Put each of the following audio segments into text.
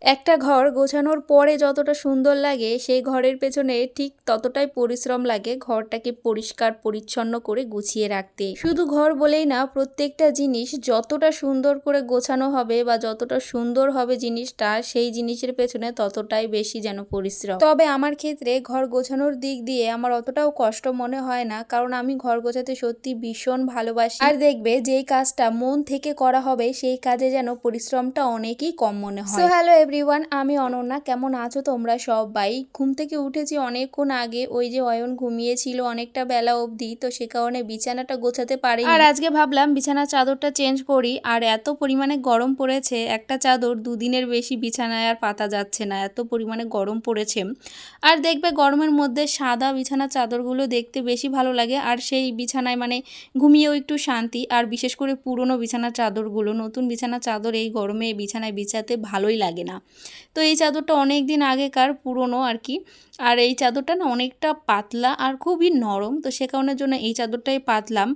একটা ঘর গোছানোর পরে যতটা সুন্দর লাগে সেই ঘরের পেছনে ঠিক ততটাই পরিশ্রম লাগে ঘরটাকে পরিষ্কার পরিচ্ছন্ন করে গুছিয়ে রাখতে। শুধু ঘর বলেই না, প্রত্যেকটা জিনিস যতটা সুন্দর করে গোছানো হবে বা যতটা সুন্দর হবে জিনিসটা, সেই জিনিসের পেছনে ততটাই বেশি যেন পরিশ্রম। তবে আমার ক্ষেত্রে ঘর গোছানোর দিক দিয়ে আমার অতটাও কষ্ট মনে হয় না, কারণ আমি ঘর গোছাতে সত্যি ভীষণ ভালোবাসি। আর দেখবে যেই কাজটা মন থেকে করা হবে সেই কাজে যেন পরিশ্রমটা অনেকই কম মনে হয়। সো হ্যালো এভরিওয়ান, আমি অনন্যা। কেমন আছো তোমরা সবাই? ঘুম থেকে উঠেছি অনেকক্ষণ আগে, ওই যে অয়ন ঘুমিয়েছিল অনেকটা বেলা অবধি, তো সে কারণে বিছানাটা গোছাতে পারিনি। আর আজকে ভাবলাম বিছানার চাদরটা চেঞ্জ করি। আর এত পরিমাণে গরম পড়েছে, একটা চাদর দুদিনের বেশি বিছানায় আর পাতা যাচ্ছে না, এত পরিমাণে গরম পড়েছে। আর দেখবে গরমের মধ্যে সাদা বিছানার চাদরগুলো দেখতে বেশি ভালো লাগে, আর সেই বিছানায় মানে ঘুমিয়েও একটু শান্তি। আর বিশেষ করে পুরনো বিছানার চাদরগুলো, নতুন বিছানার চাদর এই গরমে বিছানায় বিছাতে ভালোই লাগে না। তো এই চাদরটা অনেক দিন আগেকার, পুরনো আর কি। আর এই চাদরটা না অনেকটা পাতলা আর খুবই নরম, তো সে কারণের জন্য এই চাদরটাই পাতলাম।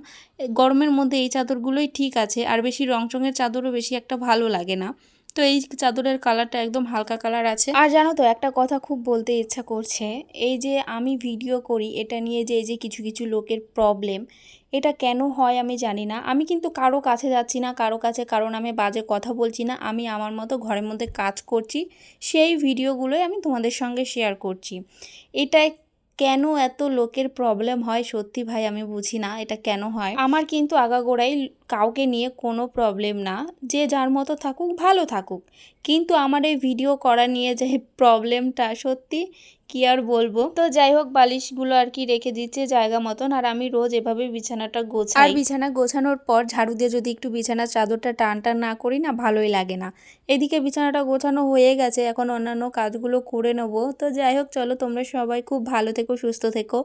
গরমের মধ্যে এই চাদরগুলোই ঠিক আছে, আর বেশি রংচঙের চাদরও বেশি একটা ভালো লাগে না। তো এই চাদরের কালারটা একদম হালকা কালার আছে। আর জানো তো, একটা কথা খুব বলতে ইচ্ছা করছে। এই যে আমি ভিডিও করি এটা নিয়ে, যে এই যে কিছু কিছু লোকের প্রবলেম, এটা কেন হয় আমি জানি না। আমি কিন্তু কারো কাছে যাচ্ছি না, কারো কাছে কারো নামে বাজে কথা বলছি না। আমি আমার মতো ঘরের মধ্যে কাজ করছি, সেই ভিডিওগুলোই আমি তোমাদের সঙ্গে শেয়ার করছি। এটাই কেন এত লোকের প্রবলেম হয় সত্যি ভাই আমি বুঝি না এটা কেন হয়। আমার কিন্তু আগাগোড়াই কাউকে নিয়ে কোনো প্রবলেম না, যে যার মতো থাকুক ভালো থাকুক। কিন্তু আমার এই ভিডিও করা নিয়ে যে প্রবলেমটা, সত্যি কি আর বলবো। তো যাই হোক, বালিশগুলো আর কি রেখে দিচ্ছে জায়গা মতন, আর আমি রোজ এভাবে বিছানাটা গোছাই। আর বিছানা গোছানোর পর ঝাড়ু দিয়ে যদি একটু বিছানার চাদরটা টান টান না করি না, ভালোই লাগে না। এদিকে বিছানাটা গোছানো হয়ে গেছে, এখন অন্যান্য কাজগুলো করে নেবো। তো যাই হোক, চলো তোমরা সবাই খুব ভালো থেকো, সুস্থ থেকো।